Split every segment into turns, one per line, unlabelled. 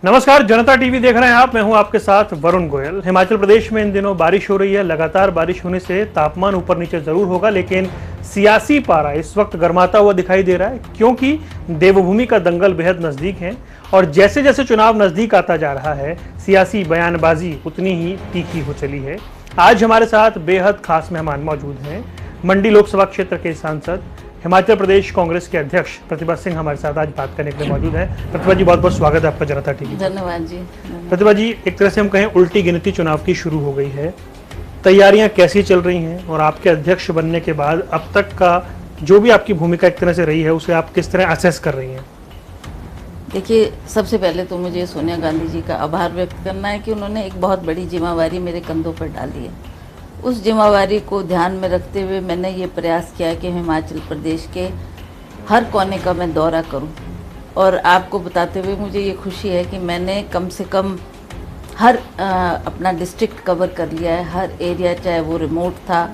नमस्कार, जनता टीवी देख रहे हैं आप। मैं हूं आपके साथ वरुण गोयल। हिमाचल प्रदेश में इन दिनों बारिश हो रही है। लगातार बारिश होने से तापमान ऊपर नीचे जरूर होगा, लेकिन सियासी पारा इस वक्त गर्माता हुआ दिखाई दे रहा है, क्योंकि देवभूमि का दंगल बेहद नजदीक है और जैसे जैसे चुनाव नजदीक आता जा रहा है, सियासी बयानबाजी उतनी ही तीखी हो चली है। आज हमारे साथ बेहद खास मेहमान मौजूद हैं। मंडी लोकसभा क्षेत्र के सांसद, हिमाचल प्रदेश कांग्रेस के अध्यक्ष प्रतिभा सिंह हमारे साथ आज बात करने के लिए मौजूद हैं। प्रतिभा जी, बहुत बहुत स्वागत है आपका जनता टीवी।
धन्यवाद जी।
प्रतिभा जी, एक तरह से हम कहें उल्टी गिनती चुनाव की शुरू हो गई है। तैयारियां कैसी चल रही हैं और आपके अध्यक्ष बनने के बाद अब तक का जो भी आपकी भूमिका एक तरह से रही है, उसे आप किस तरह असेस कर रही हैं?
देखिए, सबसे पहले तो मुझे सोनिया गांधी जी का आभार व्यक्त करना है कि उन्होंने एक बहुत बड़ी जिम्मेवारी मेरे कंधों पर डाली है। उस जिम्मेवारी को ध्यान में रखते हुए मैंने ये प्रयास किया कि हिमाचल प्रदेश के हर कोने का मैं दौरा करूं। और आपको बताते हुए मुझे ये खुशी है कि मैंने कम से कम हर अपना डिस्ट्रिक्ट कवर कर लिया है। हर एरिया, चाहे वो रिमोट था,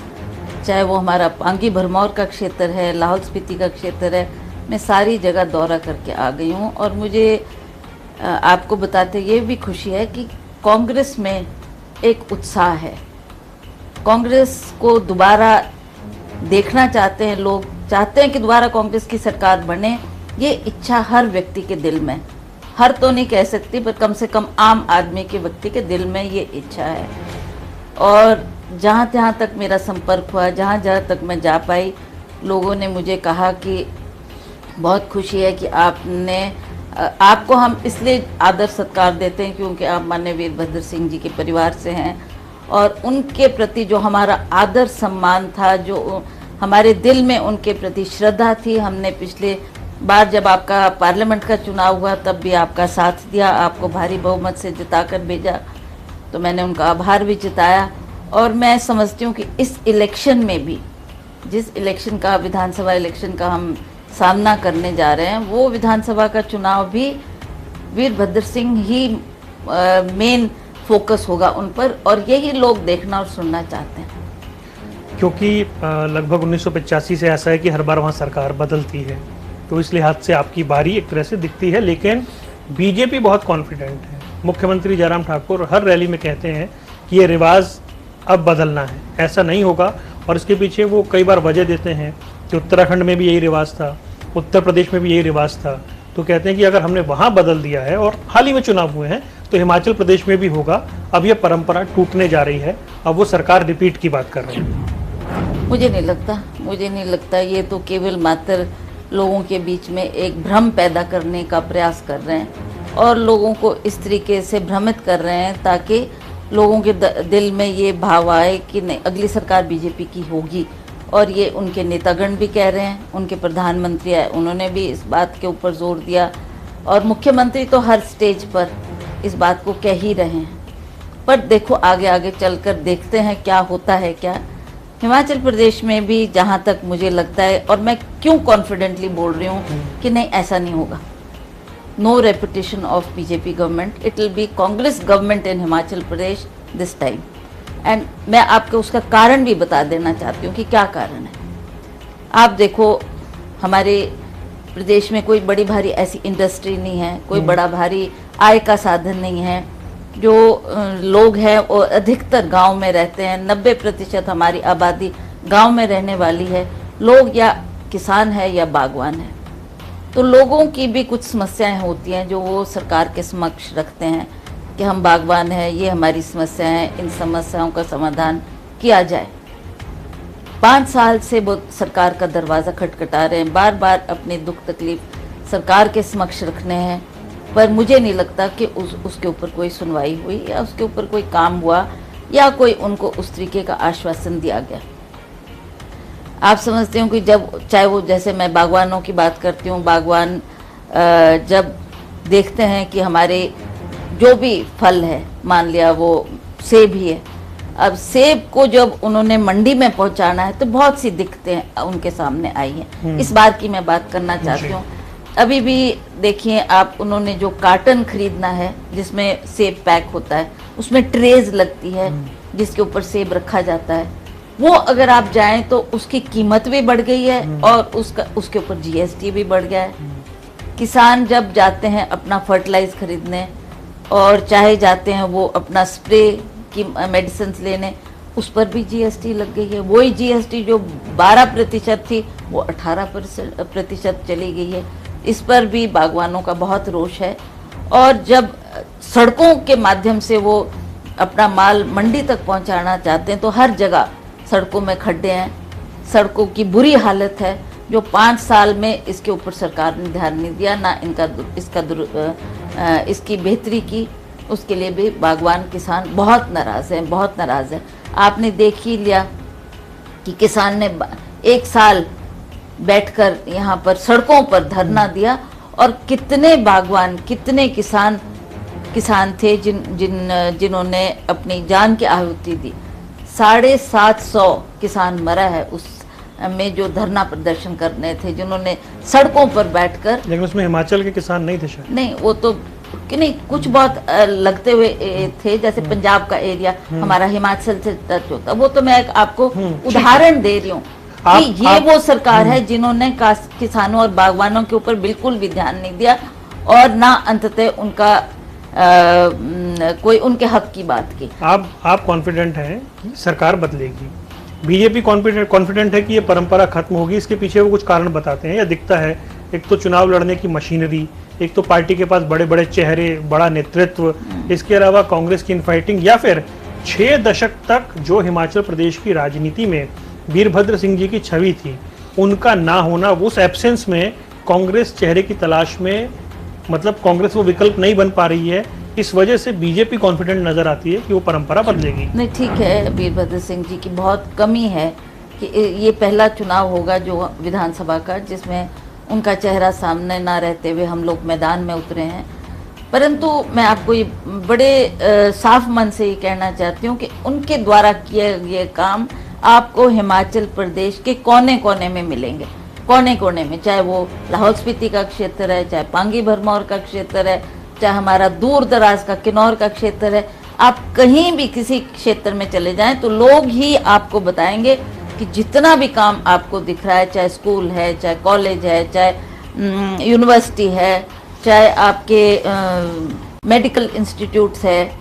चाहे वो हमारा पांगी भरमौर का क्षेत्र है, लाहौल स्पीति का क्षेत्र है, मैं सारी जगह दौरा करके आ गई हूँ। और मुझे आपको बताते ये भी खुशी है कि कांग्रेस में एक उत्साह है। कांग्रेस को दोबारा देखना चाहते हैं लोग, चाहते हैं कि दोबारा कांग्रेस की सरकार बने। ये इच्छा हर व्यक्ति के दिल में, हर तो नहीं कह सकती, पर कम से कम आम आदमी के व्यक्ति के दिल में ये इच्छा है। और जहाँ जहाँ तक मेरा संपर्क हुआ, जहाँ जहाँ तक मैं जा पाई, लोगों ने मुझे कहा कि बहुत खुशी है कि आपको हम इसलिए आदर सत्कार देते हैं क्योंकि आप माननीय वीरभद्र सिंह जी के परिवार से हैं, और उनके प्रति जो हमारा आदर सम्मान था, जो हमारे दिल में उनके प्रति श्रद्धा थी। हमने पिछले बार जब आपका पार्लियामेंट का चुनाव हुआ तब भी आपका साथ दिया, आपको भारी बहुमत से जिताकर भेजा, तो मैंने उनका आभार भी जताया। और मैं समझती हूँ कि इस इलेक्शन में भी, जिस इलेक्शन का, विधानसभा इलेक्शन का हम सामना करने जा रहे हैं, वो विधानसभा का चुनाव भी वीरभद्र सिंह ही मेन फोकस होगा उन पर, और यही लोग देखना और सुनना चाहते हैं।
क्योंकि लगभग 1985 से ऐसा है कि हर बार वहाँ सरकार बदलती है, तो इस लिहाज से आपकी बारी एक तरह से दिखती है। लेकिन बीजेपी बहुत कॉन्फिडेंट है। मुख्यमंत्री जयराम ठाकुर हर रैली में कहते हैं कि ये रिवाज अब बदलना है, ऐसा नहीं होगा। और इसके पीछे वो कई बार वजह देते हैं कि उत्तराखंड में भी यही रिवाज था, उत्तर प्रदेश में भी यही रिवाज था, तो कहते हैं कि अगर हमने वहाँ बदल दिया है और हाल ही में चुनाव हुए हैं तो हिमाचल प्रदेश में भी होगा। अब यह परंपरा टूटने जा रही है, अब वो सरकार रिपीट की बात कर रही है।
मुझे नहीं लगता। ये तो केवल मात्र लोगों के बीच में एक भ्रम पैदा करने का प्रयास कर रहे हैं और लोगों को इस तरीके से भ्रमित कर रहे हैं ताकि लोगों के दिल में ये भाव आए कि नहीं, अगली सरकार बीजेपी की होगी। और ये उनके नेतागण भी कह रहे हैं, उनके प्रधानमंत्री आए, उन्होंने भी इस बात के ऊपर जोर दिया, और मुख्यमंत्री तो हर स्टेज पर इस बात को कह ही रहे हैं। पर देखो, आगे आगे चलकर देखते हैं क्या होता है। क्या हिमाचल प्रदेश में भी, जहाँ तक मुझे लगता है, और मैं क्यों कॉन्फिडेंटली बोल रही हूँ कि नहीं, ऐसा नहीं होगा। No reputation of BJP government, it will be Congress government in Himachal Pradesh this time. And मैं आपको उसका कारण भी बता देना चाहती हूँ कि क्या कारण है। आप देखो, हमारे प्रदेश में कोई बड़ी भारी ऐसी इंडस्ट्री नहीं है, कोई बड़ा भारी आय का साधन नहीं है। जो लोग हैं वो अधिकतर गांव में रहते हैं। 90% हमारी आबादी गांव में रहने वाली है। लोग या किसान है या बागवान है। तो लोगों की भी कुछ समस्याएं होती हैं जो वो सरकार के समक्ष रखते हैं कि हम बागवान हैं, ये हमारी समस्या है, इन समस्याओं का समाधान किया जाए। 5 साल से वो सरकार का दरवाज़ा खटखटा रहे हैं, बार बार अपनी दुख तकलीफ सरकार के समक्ष रखने हैं, पर मुझे नहीं लगता कि उसके ऊपर कोई सुनवाई हुई या उसके ऊपर कोई काम हुआ या कोई उनको उस तरीके का आश्वासन दिया गया। आप समझते हो कि जब, चाहे वो, जैसे मैं बागवानों की बात करती हूँ, बागवान जब देखते हैं कि हमारे जो भी फल है, मान लिया वो सेब ही है, अब सेब को जब उन्होंने मंडी में पहुंचाना है तो बहुत सी दिक्कतें उनके सामने आई हैं। इस बार की मैं बात करना चाहती हूँ। अभी भी देखिए आप, उन्होंने जो कार्टन खरीदना है जिसमें सेब पैक होता है, उसमें ट्रेज लगती है जिसके ऊपर सेब रखा जाता है, वो अगर आप जाएं तो उसकी कीमत भी बढ़ गई है और उसके ऊपर जीएसटी भी बढ़ गया है। किसान जब जाते हैं अपना फर्टिलाइज खरीदने और चाहे जाते हैं वो अपना स्प्रे की मेडिसिन लेने, उस पर भी जीएसटी लग गई है। वही जीएसटी जो 12% थी वो 18% चली गई है। इस पर भी बागवानों का बहुत रोष है। और जब सड़कों के माध्यम से वो अपना माल मंडी तक पहुंचाना चाहते हैं तो हर जगह सड़कों में खड्डे हैं, सड़कों की बुरी हालत है, जो 5 साल में इसके ऊपर सरकार ने ध्यान नहीं दिया, ना इसकी बेहतरी की। उसके लिए भी बागवान किसान बहुत नाराज़ हैं, बहुत नाराज़ हैं। आपने देख ही लिया कि किसान ने 1 साल बैठकर यहाँ पर सड़कों पर धरना दिया, और कितने बागवान, कितने किसान थे जिन्होंने अपनी जान की आहुति दी। 750 किसान मरा है उस में जो धरना प्रदर्शन करने थे, जिन्होंने सड़कों पर बैठकर।
लेकिन उसमें हिमाचल के किसान नहीं थे शायद।
नहीं, वो तो कि नहीं, कुछ बहुत लगते हुए थे, जैसे पंजाब का एरिया हमारा हिमाचल से टच होता। वो तो मैं आपको उदाहरण दे रही हूँ कि ये वो सरकार है जिन्होंने किसानों और बागवानों के ऊपर बिल्कुल भी ध्यान नहीं दिया, और ना अंततः उनका कोई उनके हक की बात की।
आप कॉन्फिडेंट हैं कि सरकार बदलेगी? बीजेपी कॉन्फिडेंट है कि ये परंपरा खत्म होगी? इसके पीछे वो कुछ कारण बताते हैं या दिखता है? एक तो चुनाव लड़ने की मशीनरी, एक तो पार्टी के पास बड़े बड़े चेहरे, बड़ा नेतृत्व, इसके अलावा कांग्रेस की इनफाइटिंग, या फिर 6 दशक तक जो हिमाचल प्रदेश की राजनीति में वीरभद्र सिंह जी की छवि थी, उनका ना होना, उस एब्सेंस में कांग्रेस चेहरे की तलाश में, मतलब कांग्रेस वो विकल्प नहीं बन पा रही है, इस वजह से बीजेपी कॉन्फिडेंट नजर आती है कि वो परंपरा बदलेगी?
नहीं, ठीक है, वीरभद्र सिंह जी की बहुत कमी है कि ये पहला चुनाव होगा जो विधानसभा का जिसमें उनका चेहरा सामने ना रहते हुए हम लोग मैदान में उतरे हैं। परंतु मैं आपको ये बड़े साफ मन से ये कहना चाहती हूँ कि उनके द्वारा किए गए काम आपको हिमाचल प्रदेश के कोने कोने में मिलेंगे, कोने कोने में, चाहे वो लाहौल स्पीति का क्षेत्र है, चाहे पांगी भरमौर का क्षेत्र है, चाहे हमारा दूर दराज का किन्नौर का क्षेत्र है। आप कहीं भी किसी क्षेत्र में चले जाएं तो लोग ही आपको बताएंगे कि जितना भी काम आपको दिख रहा है, चाहे स्कूल है, चाहे कॉलेज है, चाहे यूनिवर्सिटी है, चाहे आपके मेडिकल इंस्टीट्यूट्स है,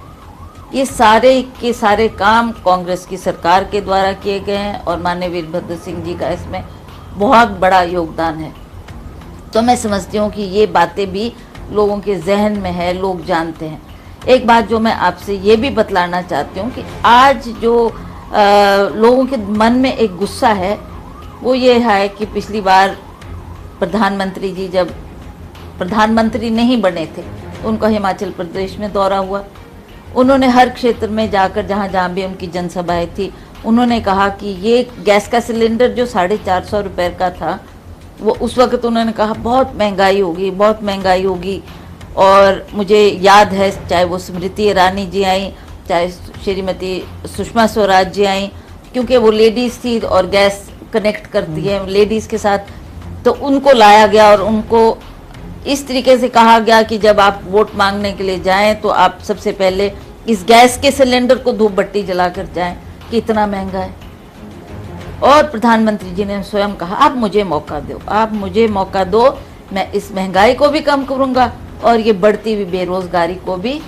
ये सारे के सारे काम कांग्रेस की सरकार के द्वारा किए गए हैं और माननीय वीरभद्र सिंह जी का इसमें बहुत बड़ा योगदान है। तो मैं समझती हूँ कि ये बातें भी लोगों के जहन में है, लोग जानते हैं। एक बात जो मैं आपसे ये भी बतलाना चाहती हूँ कि आज जो लोगों के मन में एक गुस्सा है वो ये है कि पिछली बार प्रधानमंत्री जी जब प्रधानमंत्री नहीं बने थे तो उनका हिमाचल प्रदेश में दौरा हुआ। उन्होंने हर क्षेत्र में जाकर जहाँ भी उनकी जनसभाएं थी, उन्होंने कहा कि ये गैस का सिलेंडर जो 450 रुपये का था, वो उस वक्त उन्होंने कहा बहुत महंगाई होगी, बहुत महंगाई होगी। और मुझे याद है, चाहे वो स्मृति ईरानी जी आई, चाहे श्रीमती सुषमा स्वराज जी आई, क्योंकि वो लेडीज़ थी और गैस कनेक्ट करती है लेडीज़ के साथ, तो उनको लाया गया और उनको इस तरीके से कहा गया कि जब आप वोट मांगने के लिए जाएं तो आप सबसे पहले इस गैस के सिलेंडर को धूप बत्ती जलाकर जाएं कि इतना महंगा है। और प्रधानमंत्री जी ने स्वयं कहा आप मुझे मौका दो, आप मुझे मौका दो, मैं इस महंगाई को भी कम करूंगा और ये बढ़ती हुई बेरोजगारी को भी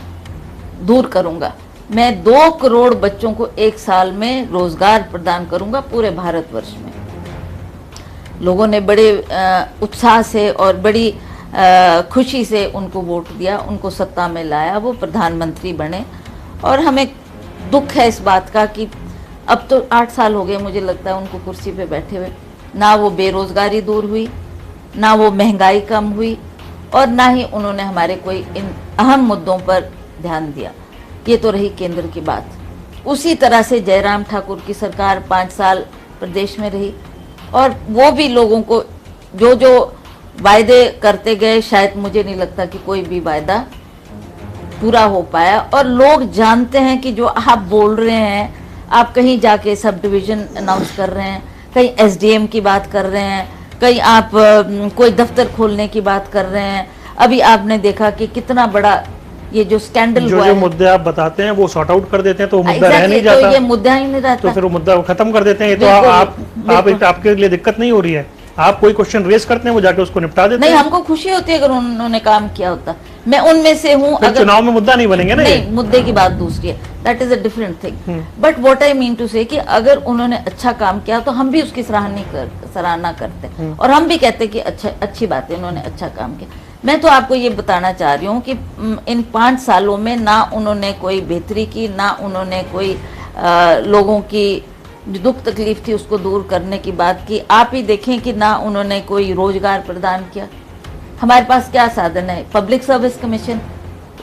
दूर करूंगा। मैं 2 करोड़ बच्चों को 1 साल में रोजगार प्रदान करूंगा पूरे भारतवर्ष में। लोगों ने बड़े उत्साह से और बड़ी खुशी से उनको वोट दिया, उनको सत्ता में लाया, वो प्रधानमंत्री बने। और हमें दुख है इस बात का कि अब तो 8 साल हो गए मुझे लगता है उनको कुर्सी पे बैठे हुए, ना वो बेरोजगारी दूर हुई, ना वो महंगाई कम हुई, और ना ही उन्होंने हमारे कोई इन अहम मुद्दों पर ध्यान दिया। ये तो रही केंद्र की बात। उसी तरह से जयराम ठाकुर की सरकार 5 साल प्रदेश में रही और वो भी लोगों को जो जो वायदे करते गए, शायद मुझे नहीं लगता कि कोई भी वायदा पूरा हो पाया। और लोग जानते हैं कि जो आप बोल रहे हैं, आप कहीं जाके सब डिवीज़न अनाउंस कर रहे हैं, कहीं एसडीएम की बात कर रहे हैं, कहीं आप कोई दफ्तर खोलने की बात कर रहे हैं। अभी आपने देखा कि कितना बड़ा ये जो स्कैंडल हुआ है,
जो मुद्दे आप बताते हैं वो सॉर्ट आउट कर देते हैं तो वो मुद्दा रह नहीं जाता,
तो ये मुद्दा ही नहीं रहता,
तो फिर वो मुद्दा खत्म कर देते हैं। ये तो आप आपके लिए दिक्कत नहीं हो रही है आप कोई क्वेश्चन रेज करते हैं, वो जाके उसको निपटा देते
नहीं,
हैं।
हमको खुशी होती है अगर उन्होंने काम किया होता। मैं उनमें से हूँ।
फिर चुनाव में मुद्दा नहीं बनेंगे ना ये?
नहीं, मुद्दे की बात दूसरी है, that is a different thing. But what I mean to say कि अगर उन्होंने अच्छा काम किया तो हम भी उसकी सराहना करते हैं, और हम भी कहते हैं कि अच्छी बात है, उन्होंने अच्छा काम किया। मैं तो आपको ये बताना चाह रही हूँ कि इन 5 सालों में ना उन्होंने कोई बेहतरी की, ना उन्होंने कोई लोगों की जो दुख तकलीफ थी उसको दूर करने की बात की। आप ही देखें कि ना उन्होंने कोई रोजगार प्रदान किया। हमारे पास क्या साधन है? पब्लिक सर्विस कमीशन,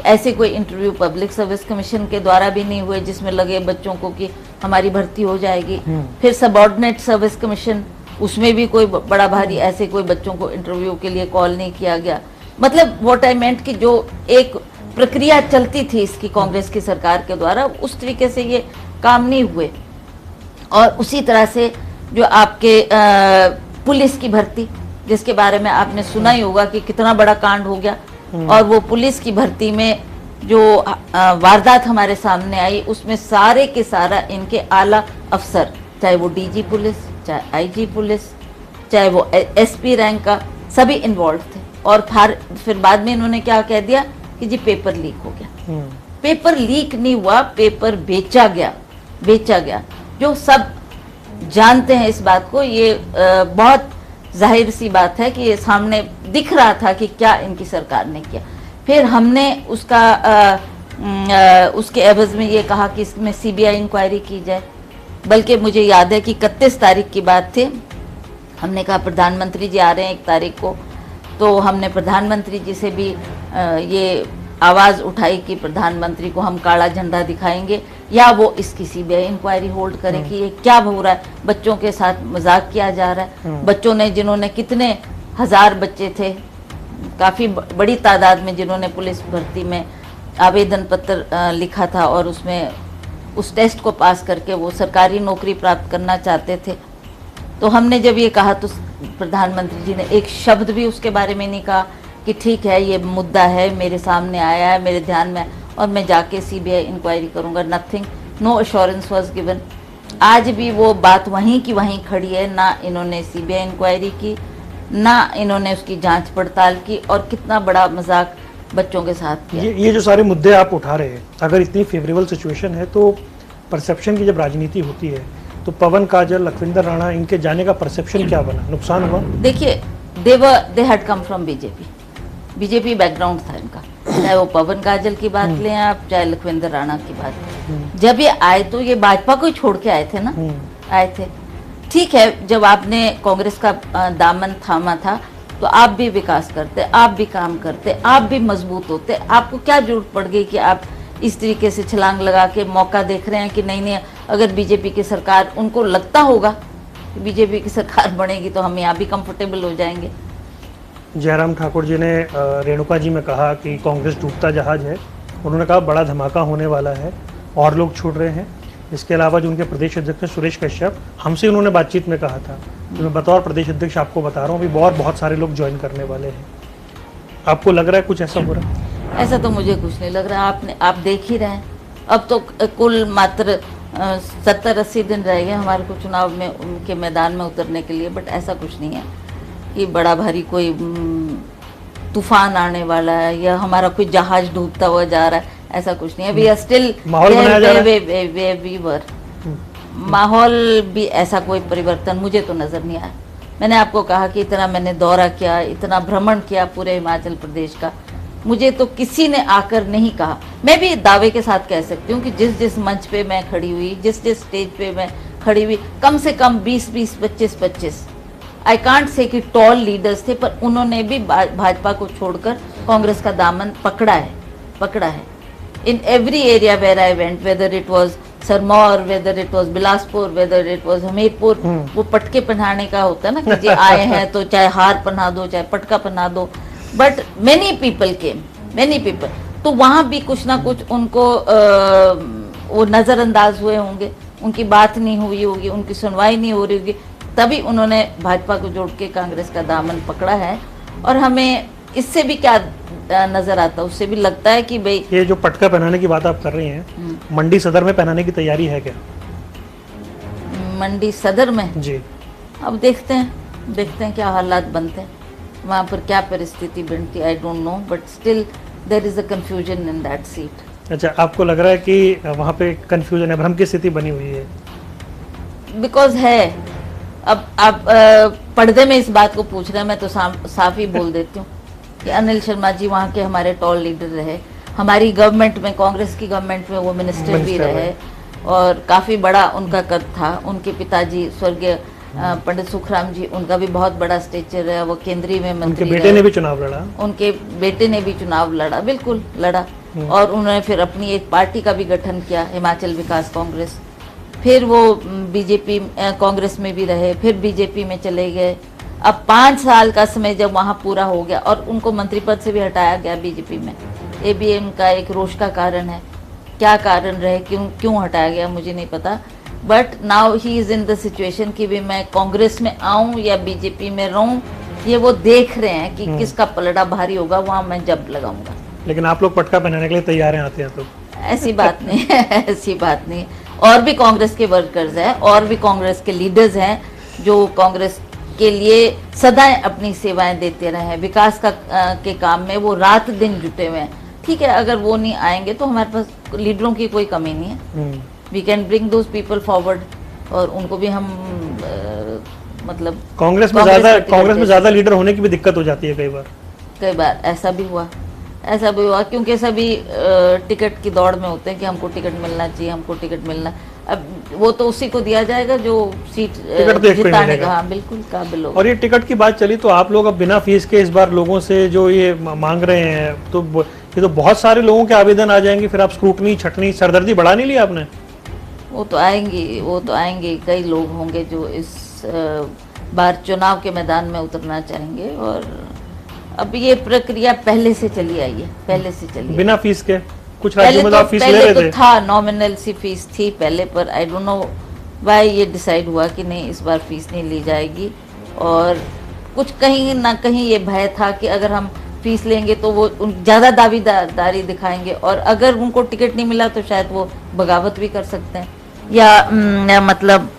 ऐसे कोई इंटरव्यू पब्लिक सर्विस कमीशन के द्वारा भी नहीं हुए जिसमें लगे बच्चों को कि हमारी भर्ती हो जाएगी। फिर सबऑर्डिनेट सर्विस कमीशन, उसमें भी कोई बड़ा भारी ऐसे कोई बच्चों को इंटरव्यू के लिए कॉल नहीं किया गया। मतलब व्हाट आई मेंट कि जो एक प्रक्रिया चलती थी इसकी कांग्रेस की सरकार के द्वारा, उस तरीके से ये काम नहीं हुए। और उसी तरह से जो आपके पुलिस की भर्ती, जिसके बारे में आपने सुना ही होगा कि कितना बड़ा कांड हो गया, और वो पुलिस की भर्ती में जो वारदात हमारे सामने आई, उसमें सारे के सारा इनके आला अफसर, चाहे वो डीजी पुलिस, चाहे आईजी पुलिस, चाहे वो एसपी रैंक का, सभी इन्वॉल्व थे। और फिर बाद में इन्होंने क्या कह दिया कि जी पेपर लीक हो गया। पेपर लीक नहीं हुआ, पेपर बेचा गया। जो सब जानते हैं इस बात को, ये बहुत जाहिर सी बात है कि ये सामने दिख रहा था कि क्या इनकी सरकार ने किया। फिर हमने उसके एवज में ये कहा कि इसमें सीबीआई इंक्वायरी की जाए। बल्कि मुझे याद है कि 31 तारीख की बात थी, हमने कहा प्रधानमंत्री जी आ रहे हैं 1 तारीख को, तो हमने प्रधानमंत्री जी से भी ये आवाज़ उठाई कि प्रधानमंत्री को हम काला झंडा दिखाएंगे या वो इसकी सीबीआई इंक्वायरी होल्ड करें कि ये क्या हो रहा है। बच्चों के साथ मजाक किया जा रहा है। बच्चों ने, जिन्होंने कितने हजार बच्चे थे, काफ़ी बड़ी तादाद में, जिन्होंने पुलिस भर्ती में आवेदन पत्र लिखा था और उसमें उस टेस्ट को पास करके वो सरकारी नौकरी प्राप्त करना चाहते थे। तो हमने जब ये कहा तो प्रधानमंत्री जी ने एक शब्द भी उसके बारे में नहीं कहा कि ठीक है ये मुद्दा है, मेरे सामने आया है, मेरे ध्यान में, और मैं जाके सीबीआई इंक्वायरी करूंगा। Nothing, no assurance was given. आज भी वो बात वहीं की वहीं खड़ी है। ना इन्होंने सीबीआई इंक्वायरी की, ना इन्होंने उसकी जांच पड़ताल की, और कितना बड़ा मजाक बच्चों के साथ किया।
ये जो सारे मुद्दे आप उठा रहे हैं, अगर इतनी फेवरेबल सिचुएशन है तो परसेप्शन की जब राजनीति होती है तो पवन काजल, लखविंदर राणा, इनके जाने का परसेप्शन क्या बना, नुकसान हुआ?
देखिए, they had come from BJP background था इनका। चाहे वो पवन काजल की बात लें आप, चाहे लखविंदर राणा की बात लें। जब ये आए तो ये भाजपा को ही छोड़ के आए थे ना, आए थे। ठीक है, जब आपने कांग्रेस का दामन थामा था तो आप भी विकास करते, आप भी काम करते, आप भी मजबूत होते। आपको क्या जरूरत पड़ गई कि आप इस तरीके से छलांग लगा के मौका देख रहे हैं कि नहीं, अगर बीजेपी की सरकार, उनको लगता होगा कि बीजेपी की सरकार बनेगी तो हम यहाँ भी कंफर्टेबल हो जाएंगे।
जयराम ठाकुर जी ने रेणुका जी में कहा कि कांग्रेस डूबता जहाज है। उन्होंने कहा बड़ा धमाका होने वाला है और लोग छूट रहे हैं। इसके अलावा जो उनके प्रदेश अध्यक्ष हैं सुरेश कश्यप, हमसे उन्होंने बातचीत में कहा था, तो मैं बतौर प्रदेश अध्यक्ष आपको बता रहा हूँ अभी बहुत सारे लोग ज्वाइन करने वाले हैं। आपको लग रहा है कुछ ऐसा हो रहा है?
ऐसा तो मुझे कुछ नहीं लग रहा। आप देख ही रहे हैं, अब तो कुल मात्र 70-80 दिन रह गए हमारे को चुनाव में उनके मैदान में उतरने के लिए। बट ऐसा कुछ नहीं है कि बड़ा भारी कोई तूफान आने वाला है या हमारा कोई जहाज डूबता हुआ जा रहा है, ऐसा कुछ नहीं है। वी आर स्टिल माहौल भी ऐसा कोई परिवर्तन मुझे तो नजर नहीं आया। मैंने आपको कहा कि इतना मैंने दौरा किया, इतना भ्रमण किया पूरे हिमाचल प्रदेश का, मुझे तो किसी ने आकर नहीं कहा। मैं भी दावे के साथ कह सकती हूँ कि जिस मंच पे मैं खड़ी हुई, जिस स्टेज पे मैं खड़ी हुई, कम से कम 20-20, 25-25, आई कांट से कि टॉल लीडर्स थे, पर उन्होंने भी भाजपा को छोड़कर कांग्रेस का दामन पकड़ा है। In every area where I went, whether it was Sirmaur, whether it was Bilaspur, whether it was Hamirpur, वो पटके पहनाने का होता है ना कि जी आए हैं तो चाहे हार पहना दो, चाहे पटका पहना दो। But many people came, many people, तो वहां भी कुछ ना कुछ उनको वो नजरअंदाज हुए होंगे, उनकी बात नहीं हुई होगी, उनकी सुनवाई नहीं हो रही होगी, तभी उन्होंने भाजपा को जोड़ के कांग्रेस का दामन पकड़ा है। और हमें इससे भी क्या नजर आता, उससे भी लगता है कि भाई
ये जो पटका पहनाने की बात आप कर रही हैं, मंडी सदर में पहनाने की तैयारी है क्या?
मंडी सदर में
जी,
अब देखते हैं। देखते हैं क्या हालात बनते हैं, वहाँ पर क्या परिस्थिति बनती, I don't know, but still there is a confusion in that seat.
अच्छा, आपको लग रहा है कि वहाँ पे कंफ्यूजन है, भ्रम की स्थिति बनी हुई है?
बिकॉज है, अब आप पर्दे में इस बात को पूछ रहे हैं, मैं तो साफ ही बोल देती हूँ कि अनिल शर्मा जी वहाँ के हमारे टॉल लीडर रहे, हमारी गवर्नमेंट में, कांग्रेस की गवर्नमेंट में वो मिनिस्टर भी रहे और काफ़ी बड़ा उनका कद था। उनके पिताजी स्वर्गीय पंडित सुखराम जी, उनका भी बहुत बड़ा स्टेचर है, वो केंद्रीय में मंत्री,
उनके बेटे ने भी चुनाव लड़ा,
उनके बेटे ने भी चुनाव लड़ा, बिल्कुल लड़ा, और उन्होंने फिर अपनी एक पार्टी का भी गठन किया, हिमाचल विकास कांग्रेस। फिर वो बीजेपी कांग्रेस में भी रहे, फिर बीजेपी में चले गए। अब 5 साल का समय जब वहाँ पूरा हो गया और उनको मंत्री पद से भी हटाया गया बीजेपी में, ये भी उनका एक रोष का कारण है। क्या कारण रहे, क्यों हटाया गया मुझे नहीं पता, but now he is in the situation कि भी मैं कांग्रेस में आऊं या बीजेपी में रहूं, ये वो देख रहे हैं कि किसका पलड़ा भारी होगा, वहां मैं जब लगाऊंगा।
लेकिन आप लोग पटका पहनाने के लिए तैयार हैं, आते हैं तो?
ऐसी बात नहीं है, ऐसी बात नहीं। और भी कांग्रेस के वर्कर्स हैं और भी कांग्रेस के लीडर्स हैं जो कांग्रेस के लिए सदा अपनी सेवाएं देते रहे हैं, विकास के काम में वो रात दिन जुटे हुए हैं। ठीक है, अगर वो नहीं आएंगे तो हमारे पास लीडरों की कोई कमी नहीं है, we can bring those people forward, और उनको भी हम मतलब
कांग्रेस में ज्यादा लीडर होने की भी दिक्कत हो जाती है कई बार ऐसा भी हुआ
क्योंकि सभी टिकट की दौड़ में होते हैं कि हमको टिकट मिलना चाहिए, हमको टिकट मिलना। अब वो तो उसी को दिया जाएगा जो सीट जिताने का, हाँ बिल्कुल काबिल होगा।
और ये टिकट की बात चली तो आप लोग अब बिना फीस के इस बार लोगों से जो ये मांग रहे हैं, तो ये तो बहुत सारे लोगों के आवेदन आ जाएंगे, फिर आप स्क्रूटनी छटनी सरदर्दी बढ़ा नहीं लिया आपने?
वो तो आएंगे, कई लोग होंगे जो इस बार चुनाव के मैदान में उतरना चाहेंगे, और अब ये प्रक्रिया पहले से चली आई है,
बिना फीस के। कुछ राज्यों में तो आप फीस ले रहे थे?
था, नॉमिनल सी फीस थी पहले, पर आई डोंट नो व्हाई ये डिसाइड हुआ कि नहीं, इस बार फीस नहीं ली जाएगी। और कुछ कहीं ना कहीं ये भय था कि अगर हम फीस लेंगे तो वो ज़्यादा दावेदारी दिखाएंगे, और अगर उनको टिकट नहीं मिला तो शायद वो बगावत भी कर सकते हैं, या मतलब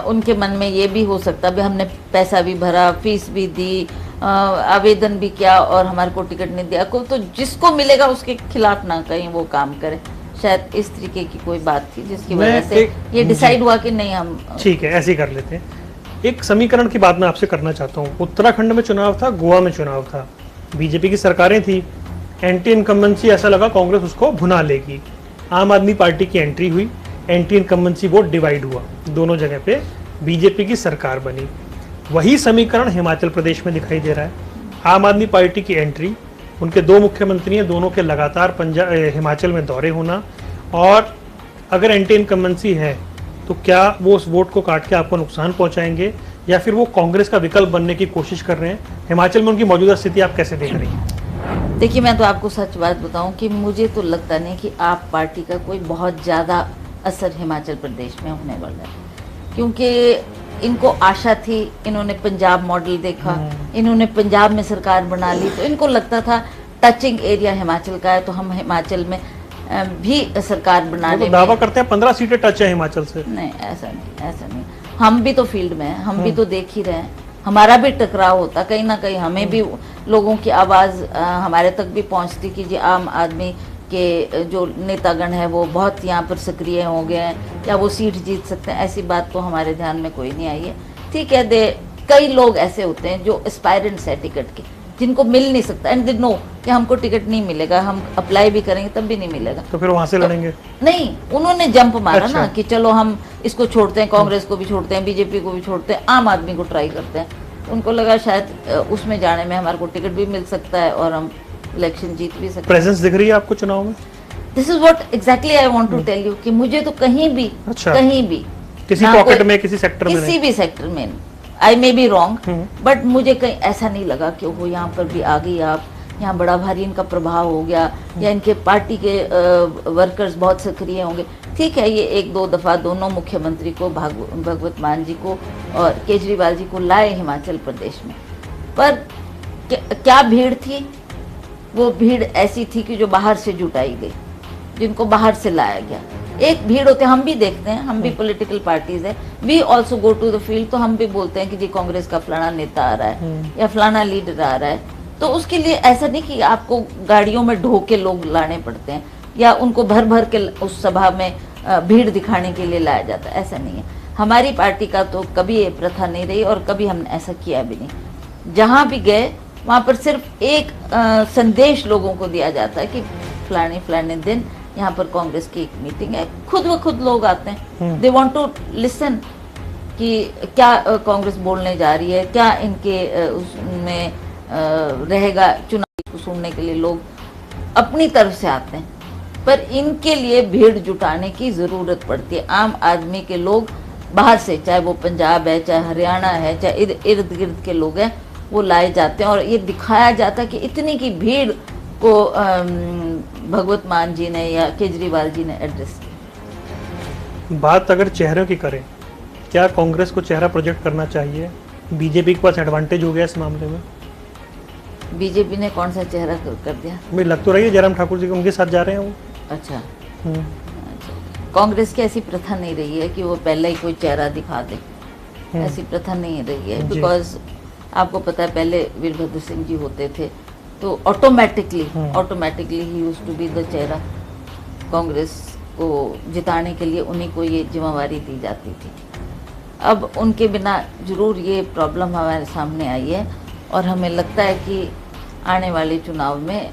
उनके मन में ये भी हो सकता है हमने पैसा भी भरा, फीस भी दी, आवेदन भी किया और हमारे को टिकट नहीं दिया, तो जिसको मिलेगा उसके खिलाफ ना कहीं वो काम करे। शायद इस तरीके की कोई बात थी जिसकी वजह से ये डिसाइड हुआ कि नहीं हम,
ठीक है ऐसे ही कर लेते हैं। एक समीकरण की बात मैं आपसे करना चाहता हूँ। उत्तराखंड में चुनाव था, गोवा में चुनाव था, बीजेपी की सरकारें थी, एंटी इनकम्बेंसी ऐसा लगा कांग्रेस उसको भुना लेगी। आम आदमी पार्टी की एंट्री हुई, एंटी इनकम्बेंसी वोट डिवाइड हुआ, दोनों जगह पे बीजेपी की सरकार बनी। वही समीकरण हिमाचल प्रदेश में दिखाई दे रहा है। आम आदमी पार्टी की एंट्री, उनके 2 मुख्यमंत्री हैं, दोनों के लगातार हिमाचल में दौरे होना, और अगर एंटी इनकम्बेंसी है तो क्या वो उस वोट को काट के आपको नुकसान पहुंचाएंगे, या फिर वो कांग्रेस का विकल्प बनने की कोशिश कर रहे हैं? हिमाचल में उनकी मौजूदा स्थिति आप कैसे देख रही हैं?
देखिए, मैं तो आपको सच बात बताऊं कि मुझे तो लगता नहीं कि आप पार्टी का कोई बहुत ज़्यादा असर हिमाचल प्रदेश में होने वाला है, क्योंकि इनको आशा थी, इन्होंने पंजाब मॉडल देखा, इन्होंने पंजाब में सरकार बना ली, तो इनको लगता था टचिंग एरिया हिमाचल का है तो हम हिमाचल में भी सरकार बनाने
तो दावा करते हैं 15 सीटें टच है हिमाचल से।
नहीं, ऐसा नहीं। हम भी तो फील्ड में हैं, हम भी तो देख ही रहे हैं, हमारा भी टकराव होता, कहीं ना कहीं हमें भी लोगों की आवाज़ हमारे तक भी पहुंचती कि जी आम आदमी के जो नेतागण है वो बहुत यहाँ पर सक्रिय हो गए हैं, या वो सीट जीत सकते हैं। ऐसी बात तो हमारे ध्यान में कोई नहीं आई है। ठीक है, कई लोग ऐसे होते हैं जो एस्पायरेंट्स है टिकट के, जिनको मिल नहीं सकता, एंड दे नो कि हमको टिकट नहीं मिलेगा, हम अप्लाई भी करेंगे तब भी नहीं मिलेगा,
तो फिर वहां से लड़ेंगे?
नहीं, उन्होंने जंप मारा
अच्छा।
ना कि चलो हम इसको छोड़ते हैं, कांग्रेस को भी छोड़ते हैं, बीजेपी को भी छोड़ते हैं, आम आदमी को ट्राई करते हैं। उनको लगा शायद उसमें जाने में हमारे को टिकट भी मिल सकता है और हम इलेक्शन जीत भी सकते हैं।
प्रेजेंस दिख रही है आपको चुनाव में?
This is what exactly I want to tell you कि मुझे तो कहीं भी
अच्छा।
कहीं भी
किसी पॉकेट में, किसी सेक्टर में,
किसी भी सेक्टर में, आई मे बी रॉन्ग, बट मुझे कहीं ऐसा नहीं लगा कि वो यहाँ पर भी आ गई आप, यहाँ बड़ा भारी इनका प्रभाव हो गया, या इनके पार्टी के वर्कर्स बहुत सक्रिय होंगे। ठीक है, ये 1-2 दफ़ा दोनों मुख्यमंत्री को, भगवत मान जी को और केजरीवाल जी को लाए हिमाचल प्रदेश में, पर क्या भीड़ थी? वो भीड़ ऐसी थी कि जो बाहर से जुटाई गई, जिनको बाहर से लाया गया। एक भीड़ होती है, हम भी देखते हैं, हम भी पॉलिटिकल पार्टीज है, we also go to the field, तो हम भी बोलते हैं कि जी कांग्रेस का फलाना नेता आ रहा है या फलाना लीडर आ रहा है, तो उसके लिए ऐसा नहीं कि आपको गाड़ियों में ढो के लोग लाने पड़ते हैं या उनको भर भर के उस सभा में भीड़ दिखाने के लिए लाया जाता है, ऐसा नहीं है। हमारी पार्टी का तो कभी ये प्रथा नहीं रही और कभी हमने ऐसा किया भी नहीं। जहाँ भी गए वहाँ पर सिर्फ एक संदेश लोगों को दिया जाता है कि फलाने फलाने दिन यहाँ पर कांग्रेस की एक मीटिंग है, खुद व खुद लोग आते हैं, दे वांट टू लिसन कि क्या कांग्रेस बोलने जा रही है, क्या इनके उसमें रहेगा। चुनाव को सुनने के लिए लोग अपनी तरफ से आते हैं, पर इनके लिए भीड़ जुटाने की जरूरत पड़ती है। आम आदमी के लोग बाहर से, चाहे वो पंजाब है, चाहे हरियाणा है, चाहे इर्द गिर्द के लोग हैं, वो लाए जाते हैं और ये दिखाया जाता है कि इतनी की भीड़ को भगवत मान जी ने या केजरीवाल जी ने एड्रेस की।
बात अगर चेहरों की करें, क्या कांग्रेस को चेहरा प्रोजेक्ट करना चाहिए? बीजेपी के पास एडवांटेज हो गया इस मामले में?
बीजेपी ने कौन सा चेहरा कर दिया?
मुझे लग तो रही है जयराम ठाकुर जी उनके साथ जा रहे हैं वो।
अच्छा, कांग्रेस की ऐसी प्रथा नहीं रही है कि वो पहले ही कोई चेहरा दिखा दे, ऐसी प्रथा नहीं रही है। बिकॉज आपको पता है पहले वीरभद्र सिंह जी होते थे तो ऑटोमेटिकली ही यूज्ड टू बी द चेहरा। कांग्रेस को जिताने के लिए उन्हीं को ये जिम्मेवारी दी जाती थी। अब उनके बिना जरूर ये प्रॉब्लम हमारे सामने आई है और हमें लगता है कि आने वाले चुनाव में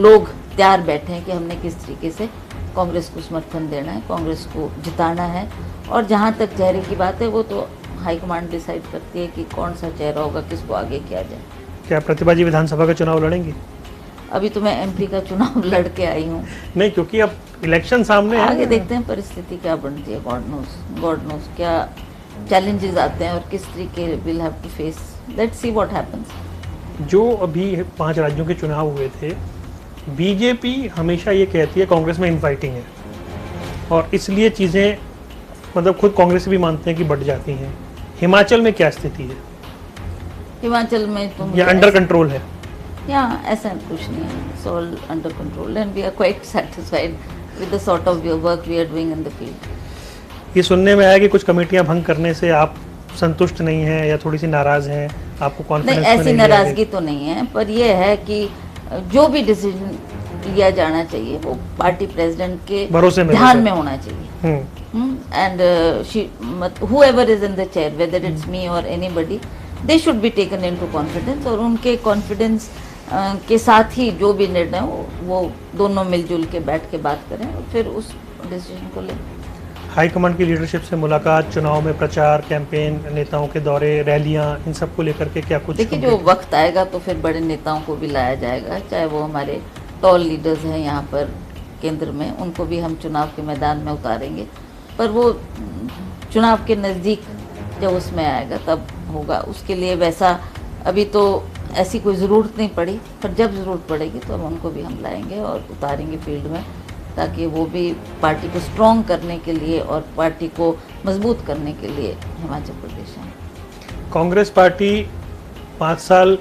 लोग तैयार बैठे हैं कि हमने किस तरीके से कांग्रेस को समर्थन देना है, कांग्रेस को जिताना है। और जहाँ तक चेहरे की बात है वो तो हाईकमांड डिसाइड करती है कि कौन सा चेहरा होगा, किसको आगे किया जाए।
क्या प्रतिभा जी विधानसभा का चुनाव लड़ेंगी?
अभी तो मैं एमपी का चुनाव लड़ के आई हूँ।
नहीं, क्योंकि अब इलेक्शन सामने है,
आगे देखते हैं परिस्थिति क्या बनती है। गॉड नोस क्या चैलेंजेस आते हैं और किस तरीके will have to face, let's see what happens.
जो अभी 5 राज्यों के चुनाव हुए थे, बीजेपी हमेशा ये कहती है कांग्रेस में इनफाइटिंग है और इसलिए चीज़ें मतलब खुद कांग्रेस भी मानते हैं कि बढ़ जाती हैं। हिमाचल में क्या स्थिति है?
हिमाचल में तो
या अंडर कंट्रोल है?
या ऐसा कुछ नहीं है, it's all under control and we are quite satisfied with the sort of work we are doing in the field.
ये सुनने में आया कि कुछ कमेटियां भंग करने से आप संतुष्ट नहीं हैं या थोड़ी सी नाराज हैं, आपको कॉन्फिडेंस
नहीं, ऐसी नाराजगी तो नहीं है, पर यह है कि जो भी डिसीजन लिया जाना चाहिए वो पार्टी प्रेसिडेंट के
भरोसे में
ध्यान में होना चाहिए। And whoever is in the chair, whether it's me or anybody, they should be taken into confidence और उनके कॉन्फिडेंस के साथ ही जो भी निर्णय हो वो दोनों मिलजुल के बैठ के बात करें और फिर उस डिसीजन को लें।
हाईकमांड की लीडरशिप से मुलाकात, चुनाव में प्रचार, कैंपेन, नेताओं के दौरे, रैलियां, इन सब को लेकर के क्या कुछ?
देखिए, जो वक्त आएगा तो फिर बड़े नेताओं को भी लाया जाएगा, चाहे वो हमारे टॉल लीडर्स हैं यहाँ पर केंद्र में, उनको भी हम चुनाव के मैदान में उतारेंगे। पर वो चुनाव के नज़दीक जब उसमें आएगा तब होगा, उसके लिए वैसा अभी तो ऐसी कोई ज़रूरत नहीं पड़ी, पर जब ज़रूरत पड़ेगी तो उनको भी हम लाएंगे और उतारेंगे फील्ड में, ताकि वो भी पार्टी को स्ट्रॉन्ग करने के लिए और पार्टी को मजबूत करने के लिए हिमाचल प्रदेश है।
कांग्रेस पार्टी 5 साल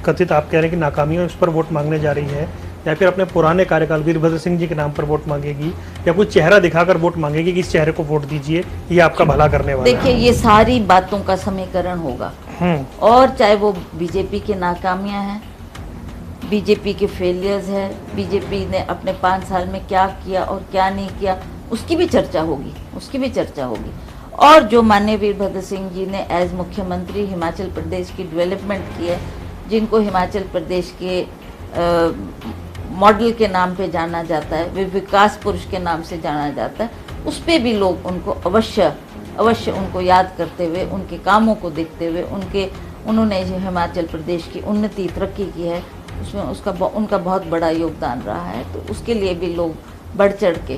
कथित आप कह रहे हैं कि नाकामियों उस पर वोट मांगने जा रही है, या फिर अपने पुराने कार्यकाल वीरभद्र सिंह जी के नाम पर वोट मांगेगी, या कुछ चेहरा दिखाकर वोट मांगेगी कि इस चेहरे को वोट दीजिए, ये आपका भला करने वाला है?
देखिए, ये सारी बातों का समीकरण होगा, और चाहे वो बीजेपी की नाकामियां हैं, बीजेपी के फेलियर्स है, बीजेपी ने अपने 5 साल में क्या किया और क्या नहीं किया, उसकी भी चर्चा होगी। और जो माननीय वीरभद्र सिंह जी ने एज मुख्यमंत्री हिमाचल प्रदेश की डेवलपमेंट की है, जिनको हिमाचल प्रदेश के मॉडल के नाम पे जाना जाता है, वे विकास पुरुष के नाम से जाना जाता है, उस पर भी लोग उनको अवश्य उनको याद करते हुए, उनके कामों को देखते हुए, उन्होंने जो हिमाचल प्रदेश की उन्नति तरक्की की है उसमें उनका बहुत बड़ा योगदान रहा है, तो उसके लिए भी लोग बढ़ चढ़ के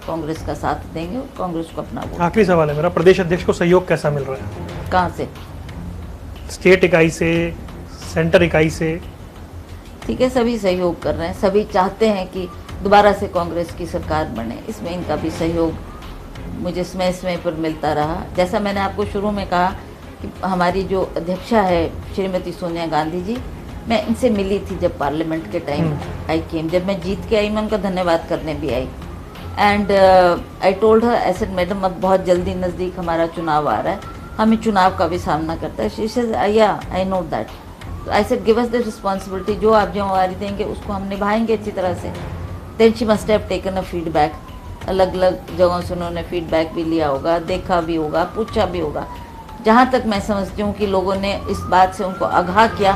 कांग्रेस का साथ देंगे और कांग्रेस को अपना वोट।
आखिरी सवाल है मेरा, प्रदेश अध्यक्ष को सहयोग कैसा मिल रहा है?
कहाँ से?
स्टेट इकाई से, सेंटर इकाई से?
ठीक है, सभी सहयोग कर रहे हैं, सभी चाहते हैं कि दोबारा से कांग्रेस की सरकार बने, इसमें इनका भी सहयोग मुझे समय पर मिलता रहा। जैसा मैंने आपको शुरू में कहा कि हमारी जो अध्यक्षा है श्रीमती सोनिया गांधी जी, मैं इनसे मिली थी जब पार्लियामेंट के टाइम आई केम, जब मैं जीत के आई मैं उनका धन्यवाद करने भी आई। And I told her, I said madam अब बहुत जल्दी नज़दीक हमारा चुनाव आ रहा है, हमें चुनाव का भी सामना करता है. शी सेड या I know that. I said give us the responsibility, जो आप जिम्मेवारी देंगे उसको हम निभाएंगे अच्छी तरह से. Then she must have taken a feedback. अलग अलग जगहों से उन्होंने फीडबैक भी लिया होगा, देखा भी होगा, पूछा भी होगा. जहाँ तक मैं समझती हूँ कि लोगों ने इस बात से उनको आगाह किया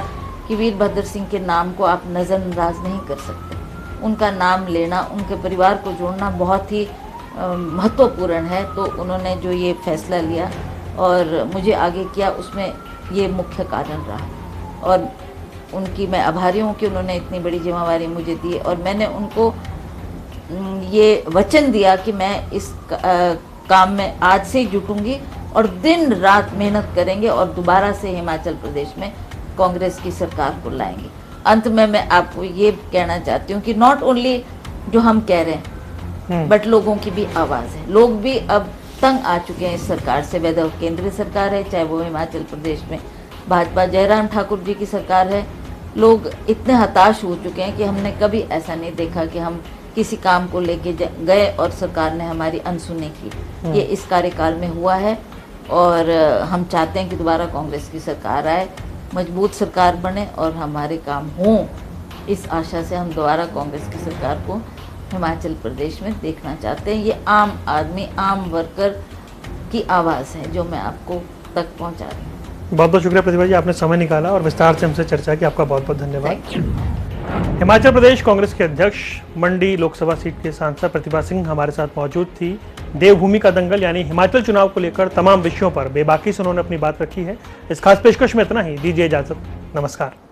कि वीरभद्र सिंह के नाम को आप नज़रअंदाज नहीं कर सकते. उनका नाम लेना, उनके परिवार को जोड़ना बहुत ही महत्वपूर्ण है. तो उन्होंने जो ये फैसला लिया और मुझे आगे किया, उसमें ये मुख्य कारण रहा. और उनकी मैं आभारी हूँ कि उन्होंने इतनी बड़ी जिम्मेवारी मुझे दी. और मैंने उनको ये वचन दिया कि मैं इस काम में आज से ही जुटूंगी और दिन रात मेहनत करेंगे और दोबारा से हिमाचल प्रदेश में कांग्रेस की सरकार को लाएंगे. अंत में मैं आपको ये कहना चाहती हूँ कि नॉट ओनली जो हम कह रहे हैं बट लोगों की भी आवाज़ है. लोग भी अब तंग आ चुके हैं इस सरकार से, वेदर केंद्रीय सरकार है चाहे वो हिमाचल प्रदेश में भाजपा जयराम ठाकुर जी की सरकार है. लोग इतने हताश हो चुके हैं कि हमने कभी ऐसा नहीं देखा कि हम किसी काम को लेके गए और सरकार ने हमारी अनसुनी की. ये इस कार्यकाल में हुआ है और हम चाहते हैं कि दोबारा कांग्रेस की सरकार आए, मजबूत सरकार बने और हमारे काम हों. इस आशा से हम दोबारा कांग्रेस की सरकार को हिमाचल प्रदेश में देखना चाहते हैं. ये आम आदमी, आम वर्कर की आवाज़ है जो मैं आपको तक पहुंचा रही हूँ.
बहुत बहुत शुक्रिया प्रतिभा जी, आपने समय निकाला और विस्तार से हमसे चर्चा की. आपका बहुत बहुत धन्यवाद. हिमाचल प्रदेश कांग्रेस के अध्यक्ष, मंडी लोकसभा सीट के सांसद प्रतिभा सिंह हमारे साथ मौजूद थी. देवभूमि का दंगल यानी हिमाचल चुनाव को लेकर तमाम विषयों पर बेबाकी से उन्होंने अपनी बात रखी है. इस खास पेशकश में इतना ही. दीजिए इजाजत. नमस्कार.